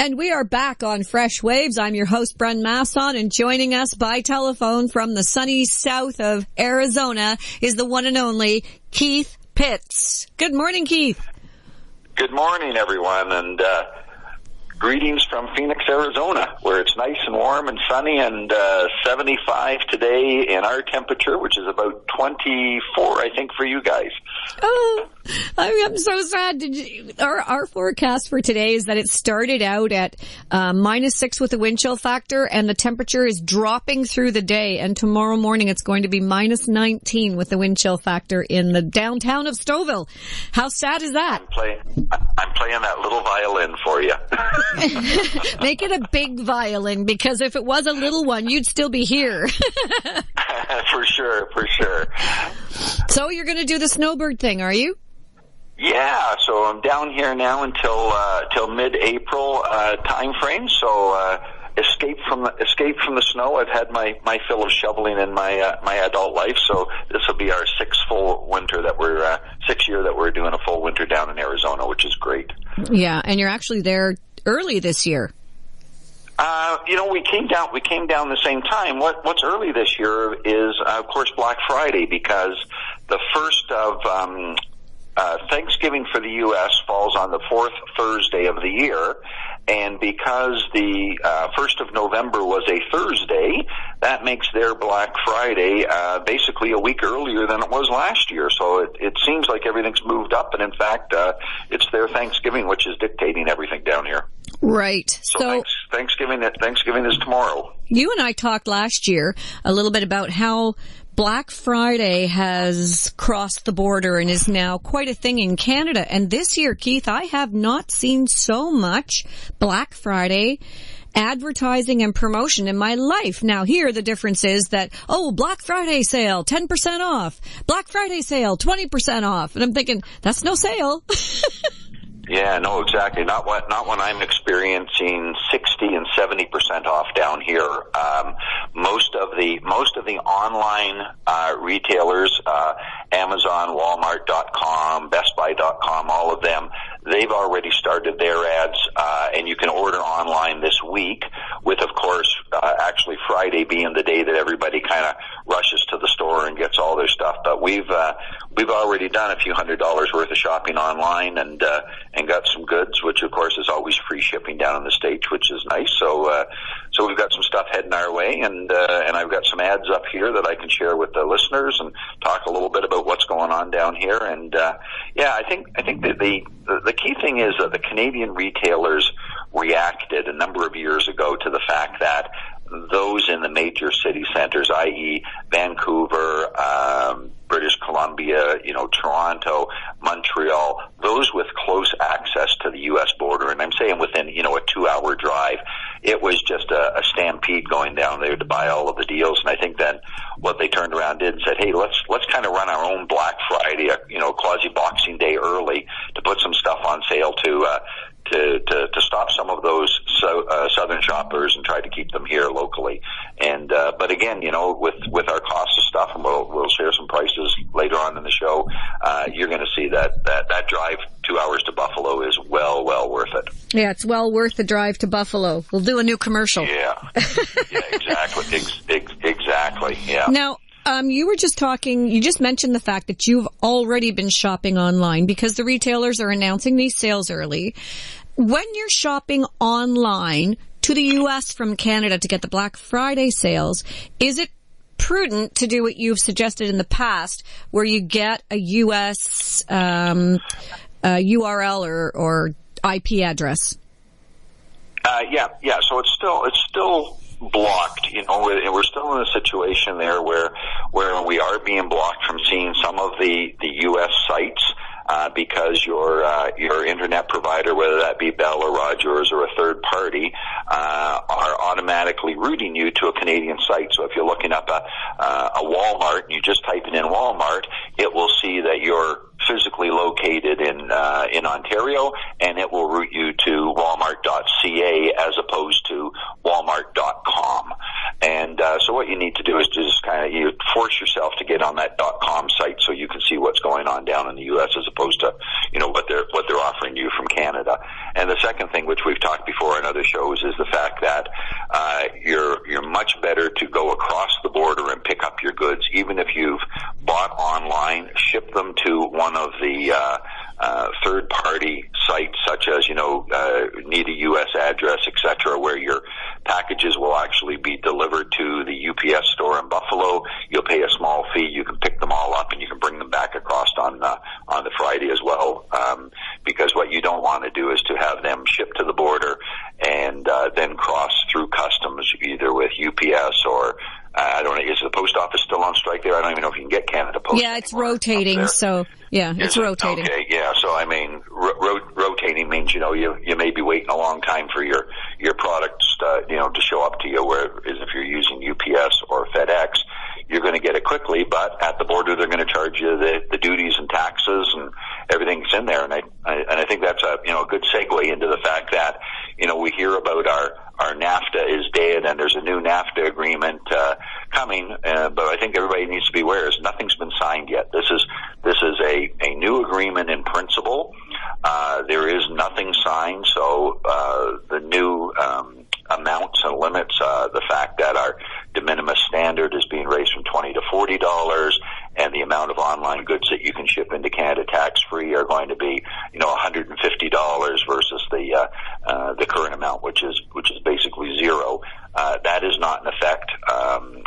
And we are back on Freshwaves. I'm your host, Bren Masson, and joining us by telephone from the sunny south of Arizona is the one and only Keith Pitts. Good morning, Keith. Good morning, everyone, and greetings from Phoenix, Arizona, where it's nice and warm and sunny and 75 today in our temperature, which is about 24, I think, for you guys. Oh, I'm so sad. Our forecast for today is that it started out at -6 with a wind chill factor, and the temperature is dropping through the day. And tomorrow morning, it's going to be -19 with the wind chill factor in the downtown of Stouffville. How sad is that? I'm playing that little violin for you. Make it a big violin, because if it was a little one, you'd still be here. For sure. So you're going to do the snowbird thing, are you? Yeah, so I'm down here now until mid-April time frame. So escape from the snow. I've had my fill of shoveling in my adult life. So this will be our sixth year that we're doing a full winter down in Arizona, which is great. Yeah, and you're actually there early this year. We came down the same time. What's early this year is, of course, Black Friday, because the first of Thanksgiving for the U.S. falls on the fourth Thursday of the year, and because the 1st of November was a Thursday, that makes their Black Friday basically a week earlier than it was last year. So it seems like everything's moved up, and in fact, it's their Thanksgiving which is dictating everything down here. Right. So Thanksgiving is tomorrow. You and I talked last year a little bit about how Black Friday has crossed the border and is now quite a thing in Canada. And this year, Keith, I have not seen so much Black Friday advertising and promotion in my life. Now here, the difference is that, Black Friday sale, 10% off. Black Friday sale, 20% off. And I'm thinking, that's no sale. Yeah, no, exactly. Not when I'm experiencing 60 and 70% off down here. Most of the online retailers, Amazon, Walmart.com, BestBuy.com, all of them, they've already started their ads, and you can order online this week, with, of course, actually Friday being the day that everybody kind of rushes to the store and gets all their stuff. But we've already done a few $100s worth of shopping online and got some goods, which of course is always free shipping down in the States, which is nice. So we've got some stuff heading our way, and I've got some ads up here that I can share with the listeners and talk a little bit about what's going on down here. And I think that the key thing is that the Canadian retailers reacted a number of years ago to the fact that those in the major city centers, i.e. Vancouver, British Columbia, Toronto, Montreal, those with close access to the U.S. border, and I'm saying within, a 2-hour drive, it was just a stampede going down there to buy all of the deals. And I think then what they turned around did and said, hey, let's kind of run our own Black Friday, quasi-Boxing Day early to put some stuff on sale to stop some of those southern shoppers and try to keep them here locally. And but again, with our cost of stuff, and we'll share some prices later on in the show, you're going to see that drive 2 hours to Buffalo is well worth it. Yeah, it's well worth the drive to Buffalo. We'll do a new commercial. Yeah, exactly. Exactly. Yeah. Now, you just mentioned the fact that you've already been shopping online because the retailers are announcing these sales early. When you're shopping online to the U.S. from Canada to get the Black Friday sales, is it prudent to do what you've suggested in the past, where you get a U.S. URL or IP address? Yeah. So it's still blocked, we're still in a situation there where we are being blocked from seeing some of the U.S. sites, because your internet provider, whether that be Bell or Rogers or a third party, are automatically routing you to a Canadian site. So if you're looking up a Walmart and you just type it in Walmart, it will see that you're physically located in Ontario, and it will route you to walmart.ca as opposed to walmart.com. And so what you need to do is just you force yourself to get on that .com site so you can see what's going on down in the U.S. as opposed to what they're offering you from Canada. And the second thing, which we've talked before on other shows, is the fact that you're much better to go across the border and pick up your goods, even if you've bought online. Ship them to one of the third-party sites, such as need a U.S. address, etc., where your packages will actually be delivered to the UPS store in Buffalo. You'll pay a small fee. You can pick them all up and you can bring them back across on the Friday as well. Because what you don't want to do is to have them shipped to the border and then cross through customs, either with UPS or I don't know. Is the post office still on strike there? I don't even know if you can get Canada Post. Yeah, it's rotating. So it's rotating. Okay, yeah. So I mean, rotating means you may be waiting a long time for your products to show up to you. Whereas if you're using UPS or FedEx, you're going to get it quickly. But at the border, they're going to charge you the duties and taxes and everything's in there. And I think that's a good segue into the fact that we hear about our NAFTA is dead and there's a new NAFTA agreement coming, but I think everybody needs to be aware is nothing's been signed yet. This is a new agreement in principle. There is nothing signed, so the new amounts and limits, the fact that our de minimis standard is being raised from $20 to $40, and the amount of online goods that you can ship into Canada tax-free are going to be, $150 versus the current amount, which is basically zero. That is not in effect.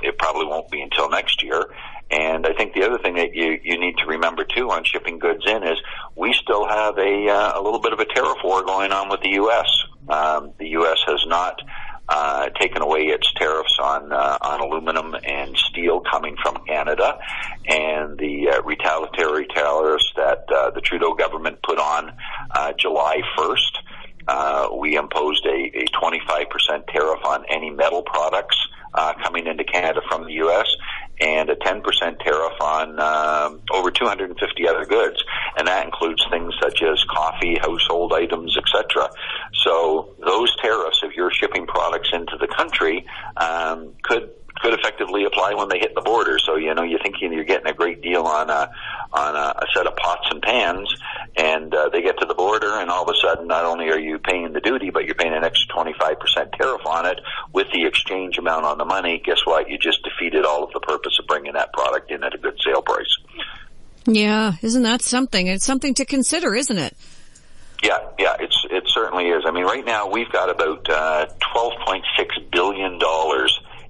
It probably won't be until next year. And I think the other thing that you need to remember too on shipping goods in is we still have a little bit of a tariff war going on with the U.S. The U.S. has not taken away its tariffs on aluminum and steel coming from Canada, and the retaliatory tariffs that the Trudeau government put on July 1st. We imposed a 25% tariff on any metal products coming into Canada from the U.S. and a 10% tariff on over 250 other goods, and that includes things such as coffee, household items, etc. So those tariffs, if you're shipping products into the country, could effectively apply when they hit the border. So you're thinking you're getting a great deal on a set of pots and pans, and they get to the border, and all of a sudden, not only are you paying the duty, but you're paying an extra 25% tariff on it with the exchange amount on the money. Guess what? You just defeated all of the purpose of bringing that product in at a good sale price. Yeah, isn't that something? It's something to consider, isn't it? Yeah, it certainly is. I mean, right now we've got about $12.6 billion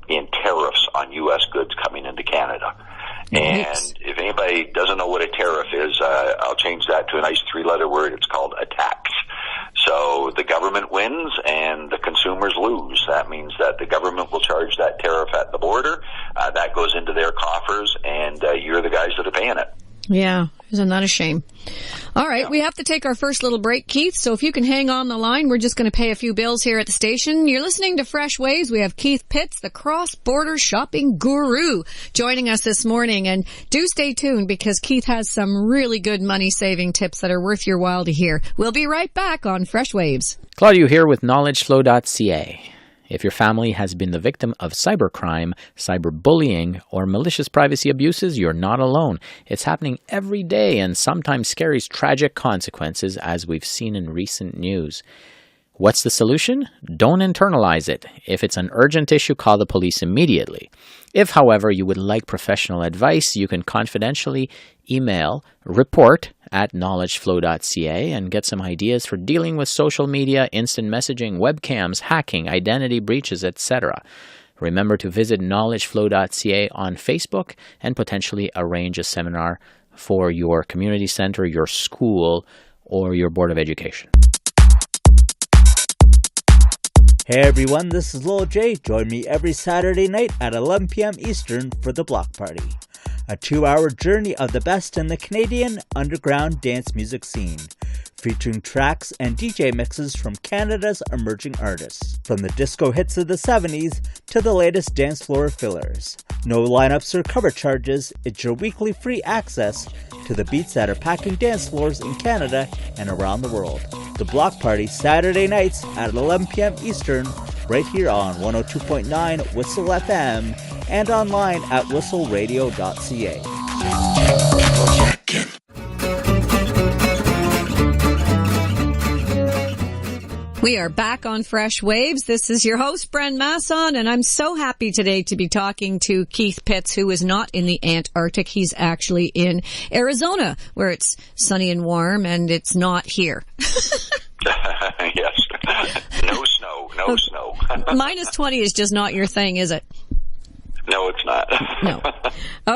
in tariffs on U.S. goods coming into Canada. Nice. And if anybody doesn't know what a tariff is, I'll change that to a nice three-letter word. It's called a tax. So the government wins and the consumers lose. That means that the government will charge that tariff at the border. That goes into their coffers, and you're the guys that are paying it. Yeah, isn't that a shame? All right, we have to take our first little break, Keith, so if you can hang on the line, we're just going to pay a few bills here at the station. You're listening to Freshwaves. We have Keith Pitts, the cross-border shopping guru, joining us this morning. And do stay tuned because Keith has some really good money-saving tips that are worth your while to hear. We'll be right back on Freshwaves. Claudio here with knowledgeflow.ca. If your family has been the victim of cybercrime, cyberbullying, or malicious privacy abuses, you're not alone. It's happening every day and sometimes carries tragic consequences, as we've seen in recent news. What's the solution? Don't internalize it. If it's an urgent issue, call the police immediately. If, however, you would like professional advice, you can confidentially email report@knowledgeflow.ca and get some ideas for dealing with social media, instant messaging, webcams, hacking, identity breaches, etc. Remember to visit knowledgeflow.ca on Facebook and potentially arrange a seminar for your community center, your school, or your Board of Education. Hey everyone, this is Lil J. Join me every Saturday night at 11 p.m. Eastern for the Block Party, a 2-hour journey of the best in the Canadian underground dance music scene, featuring tracks and DJ mixes from Canada's emerging artists, from the disco hits of the 70s to the latest dance floor fillers. No lineups or cover charges, it's your weekly free access to the beats that are packing dance floors in Canada and around the world. The Block Party, Saturday nights at 11 p.m. Eastern, right here on 102.9 Whistle FM and online at whistleradio.ca. We are back on Freshwaves. This is your host, Bren Masson, and I'm so happy today to be talking to Keith Pitts, who is not in the Antarctic. He's actually in Arizona, where it's sunny and warm, and it's not here. Yes. No snow. No snow. Minus 20 is just not your thing, is it? No, it's not. No.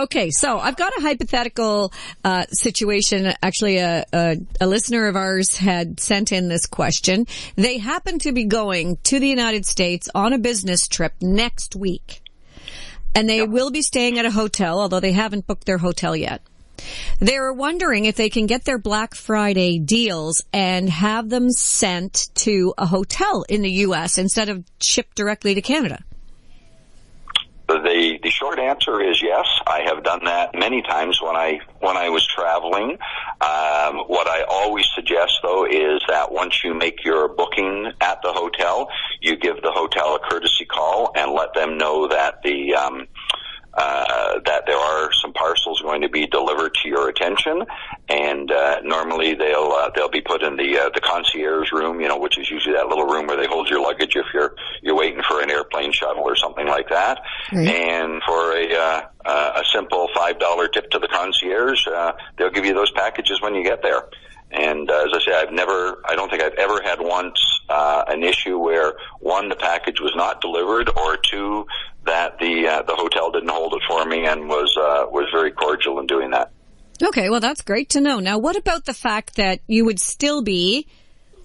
Okay, so I've got a hypothetical situation. Actually, a listener of ours had sent in this question. They happen to be going to the United States on a business trip next week. And they will be staying at a hotel, although they haven't booked their hotel yet. They're wondering if they can get their Black Friday deals and have them sent to a hotel in the U.S. instead of shipped directly to Canada. The short answer is yes. I have done that many times when I was traveling. What I always suggest, though, is that once you make your booking at the hotel, you give the hotel a courtesy call and let them know that that there are some parcels going to be delivered to your attention, and normally they'll be put in the concierge room, which is usually that little room where they hold your luggage if you're waiting for an airplane shuttle or something like that. Right. And for a simple $5 tip to the concierge, they'll give you those packages when you get there. And as I say, I don't think I've ever had once an issue where, one, the package was not delivered, or two, that the hotel didn't hold it for me and was very cordial in doing that. Okay, well, that's great to know. Now, what about the fact that you would still be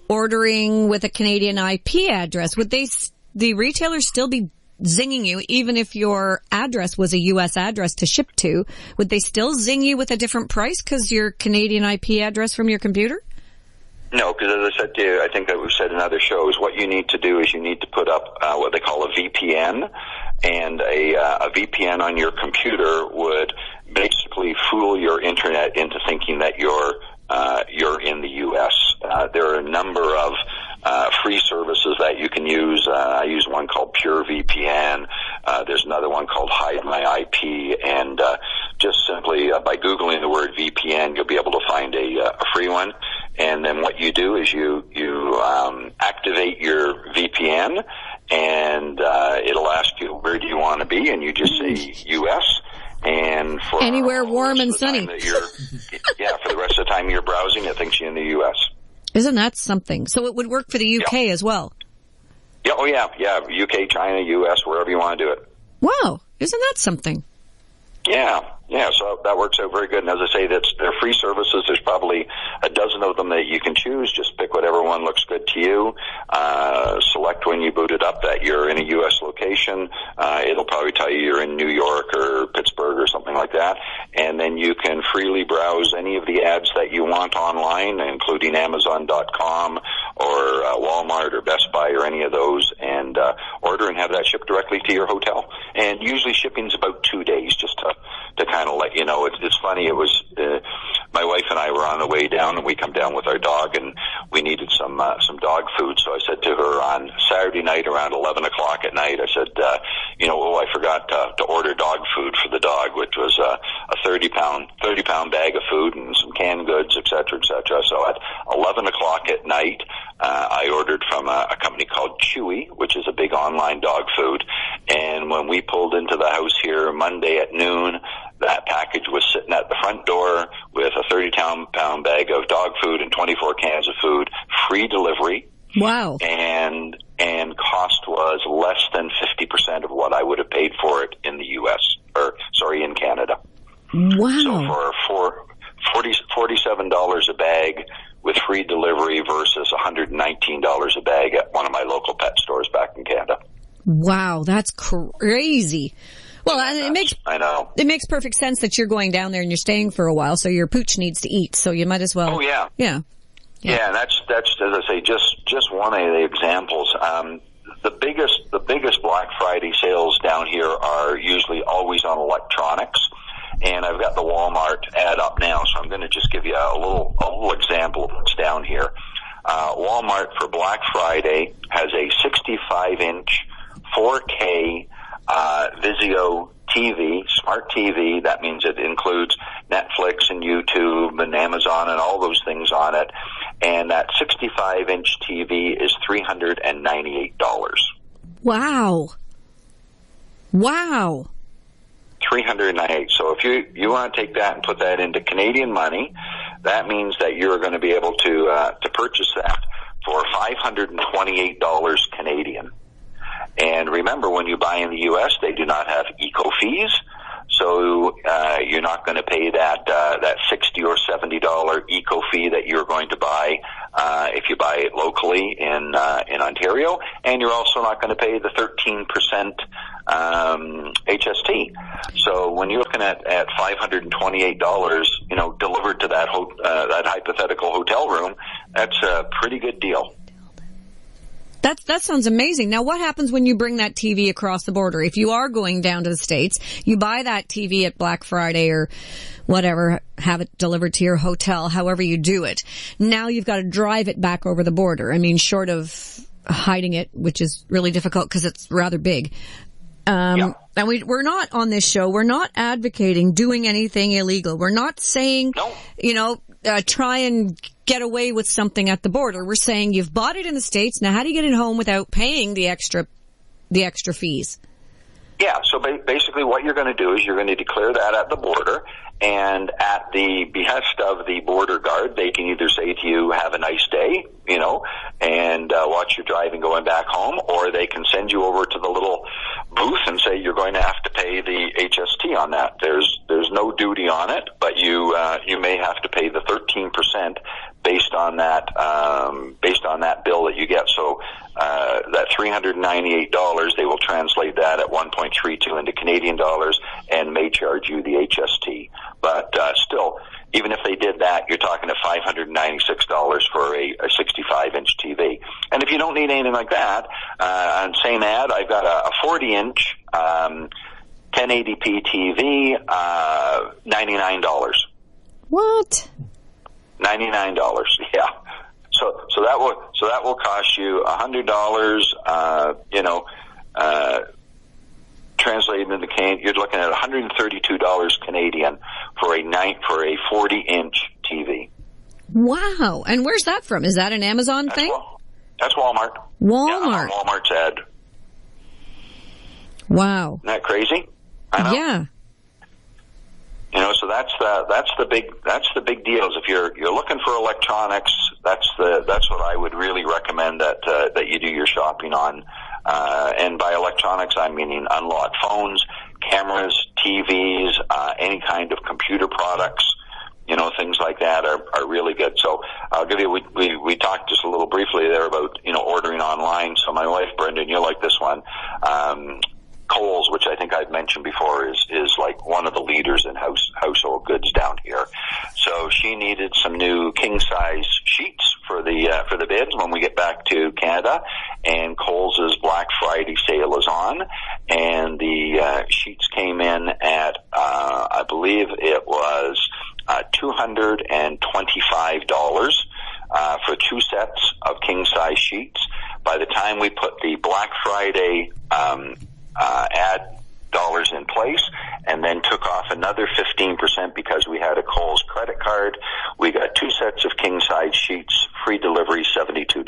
ordering with a Canadian IP address? Would the retailers still be zinging you, even if your address was a U.S. address to ship to? Would they still zing you with a different price because your Canadian IP address from your computer? No, because as I said to you, I think that we've said in other shows, what you need to do is you need to put up what they call a VPN, and a VPN on your computer would basically fool your internet into thinking that you're in the U.S. There are a number of free services that you can use. I use one called Pure VPN. There's another one called Hide My IP, and just simply by Googling the word VPN, you'll be able to find a free one. And then what you do is you activate your VPN, and it'll ask you, where do you want to be? And you just say U.S., and for anywhere warm and sunny. For the rest of the time you're browsing, it thinks you're in the U.S. Isn't that something? So it would work for the U.K. as well? Yeah, yeah, UK, China, U.S., wherever you want to do it. Wow, isn't that something? Yeah, so that works out very good. And as I say, they're free services. There's probably a dozen of them that you can choose. Just pick whatever one looks good to you. Select when you boot it up that you're in a U.S. location. It'll probably tell you you're in New York or Pittsburgh or something like that. And then you can freely browse any of the ads that you want online, including Amazon.com or Walmart or Best Buy or any of those, and order and have that shipped directly to your hotel. And usually shipping's about 2 days, just to kind of let you know. It's funny. It was my wife and I were on the way down, and we come down with our dog, and we needed some dog food. So I said to her on Saturday night around 11 o'clock at night, I said, I forgot to order dog food for the dog, which was a 30-pound bag of food and some canned goods, et cetera, et cetera. So at 11 o'clock at night, I ordered from a company called Chewy, which is a big online dog food. And when we pulled into the house here Monday at noon, that package was sitting at the front door with a 30-pound bag of dog food and 24 cans of food, free delivery. Wow. And cost was less than 50% of what I would have paid for it in the U.S., in Canada. Wow. So for $47 a bag with free delivery versus $119 a bag at one of my local pet stores back in Canada. Wow, that's crazy. Well, I know. It makes perfect sense that you're going down there and you're staying for a while, so your pooch needs to eat, so you might as well. Oh, yeah. Yeah. Yeah, and that's as I say, just one of the examples. The biggest Black Friday sales down here are usually always on electronics, and I've got the Walmart ad up now, so I'm going to just give you a little example of what's down here. Walmart for Black Friday has a 65-inch 4K Vizio TV, smart TV. That means it includes Netflix and YouTube and Amazon and all those things on it. And that 65-inch TV is $398. Wow. Wow. 398. So if you want to take that and put that into Canadian money, that means that you're going to be able to purchase that for $528 Canadian. And remember, when you buy in the U.S., they do not have eco fees, so you're not going to pay that $60 or $70 eco fee that you're going to buy if you buy it locally in Ontario, and you're also not going to pay the 13% HST. So when you're looking at $528, delivered to that that hypothetical hotel room, that's a pretty good deal. That sounds amazing. Now, what happens when you bring that TV across the border? If you are going down to the States, you buy that TV at Black Friday or whatever, have it delivered to your hotel, however you do it. Now you've got to drive it back over the border. I mean, short of hiding it, which is really difficult because it's rather big. And we're not on this show. We're not advocating doing anything illegal. We're not saying, try and get away with something at the border. We're saying you've bought it in the States. Now, how do you get it home without paying the extra fees? Yeah, so basically what you're going to do is you're going to declare that at the border, and at the behest of the border guard, they can either say to you, have a nice day, and watch your driving going back home, or they can send you over to the little booth and say you're going to have to pay the HST on that. There's no duty on it, but you may have to pay the 13% based on that bill that you get. So that $398, they will translate that at 1.32 into Canadian dollars and may charge you the HST. But still, even if they did that, you're talking at $596 for a 65-inch TV. And if you don't need anything like that, on same ad, I've got a 40-inch 1080p TV, $99. What? $99, yeah. So that will cost you $100. Translated into Canadian, you're looking at $132 Canadian for a 40-inch TV. Wow! And where's that from? Is that an Amazon thing? That's Walmart. Walmart. Yeah, Walmart's ad. Wow! Isn't that crazy? I know. Yeah. So that's the big deals. If you're looking for electronics, that's what I would really recommend that you do your shopping on. And by electronics, I'm meaning unlocked phones, cameras, TVs, any kind of computer products. Things like that are really good. So I'll give you. We talked just a little briefly there about ordering online. So my wife Brenda, you'll like this one. Kohl's, which I think I've mentioned before, is like one of the leaders in household goods down here. So she needed some new king size sheets for the beds when we get back to Canada, and Kohl's Black Friday sale is on, and the sheets came in at I believe it was $225 for 2 sets of king size sheets. By the time we put the Black Friday ad dollars in place and then took off another 15% because we had a Kohl's credit card, we got 2 sets of king size sheets, free delivery, $72.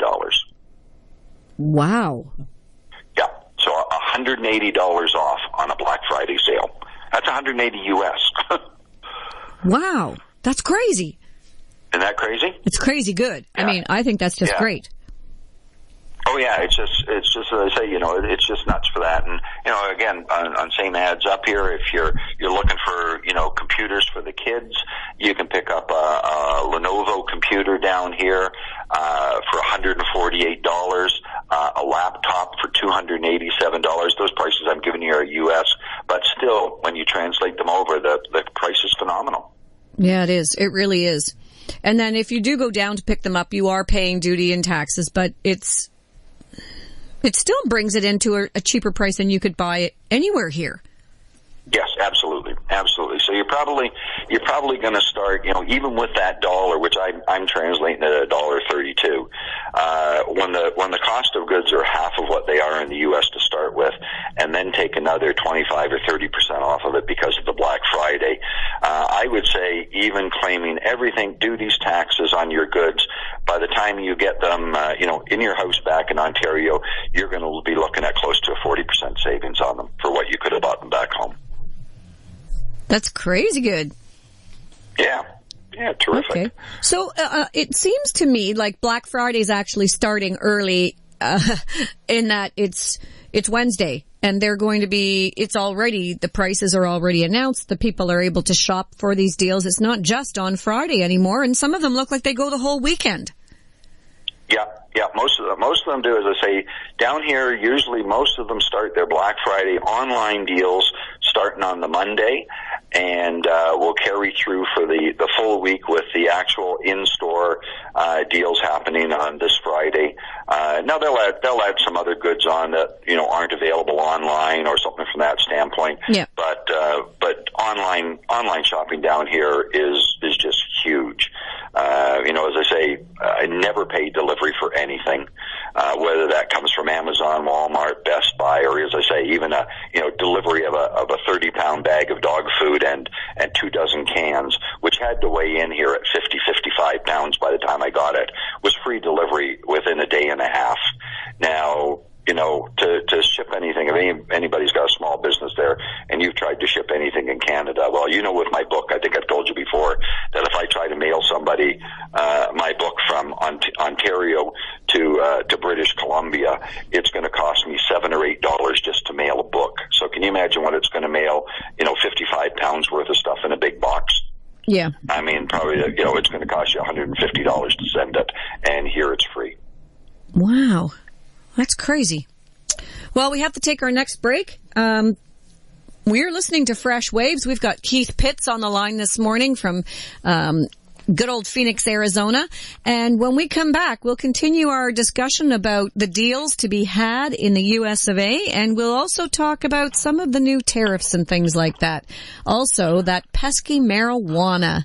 Wow. Yeah, so $180 off on a Black Friday sale. That's $180 US. Wow, that's crazy. Isn't that crazy? It's crazy good. Yeah. I mean, I think that's just great. Oh yeah, it's just as I say, it's just nuts for that. And again, on same ads up here, if you're looking for computers for the kids, you can pick up a Lenovo computer down here for $148, a laptop for $287. Those prices I'm giving you are US, but still, when you translate them over, the price is phenomenal. Yeah, it is. It really is. And then if you do go down to pick them up, you are paying duty and taxes, but it still brings it into a cheaper price than you could buy it anywhere here. Yes, absolutely. Absolutely. So you're probably going to start, even with that dollar, which I'm translating at $1.32. When the cost of goods are half of what they are in the U.S. to start with, and then take another 25 or 30% off of it because of the Black Friday, I would say even claiming everything, duties, taxes on your goods, by the time you get them, in your house back in Ontario, you're going to be looking at close to a 40% savings on them for what you could have bought them back home. That's crazy good. Yeah. Yeah, terrific. Okay. So it seems to me like Black Friday is actually starting early in that it's Wednesday. And they're going to be, the prices are already announced. The people are able to shop for these deals. It's not just on Friday anymore. And some of them look like they go the whole weekend. Yeah, most of them do. As I say, down here, usually most of them start their Black Friday online deals starting on the Monday, and will carry through for the full week with the actual in-store deals happening on this Friday. Now they'll add some other goods on that aren't available online or something from that standpoint. Yeah. But online shopping down here is just huge. As I say, I never pay delivery for anything, whether that comes from Amazon, Walmart, Best Buy, or as I say, even a delivery of a 30-pound bag of dog food and 2 dozen cans, which had to weigh in here at 55 pounds by the time I got it, was free delivery within a day and a half. Now, to ship anything, if anybody's got a small business there and you've tried to ship anything in Canada, well, with my book, I think I've told you before that if I try to mail somebody my book from Ontario to British Columbia, it's going to cost me $7 or $8 just to mail a book. So can you imagine what it's going to mail, 55 pounds worth of stuff in a big box? Yeah. I mean, probably, it's going to cost you $150 to send it, and here it's free. Wow. That's crazy. Well, we have to take our next break. We're listening to Fresh Waves. We've got Keith Pitts on the line this morning from good old Phoenix, Arizona. And when we come back, we'll continue our discussion about the deals to be had in the US of A. And we'll also talk about some of the new tariffs and things like that. Also, that pesky marijuana.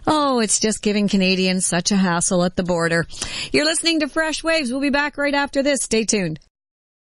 Oh, it's just giving Canadians such a hassle at the border. You're listening to Fresh Waves. We'll be back right after this. Stay tuned.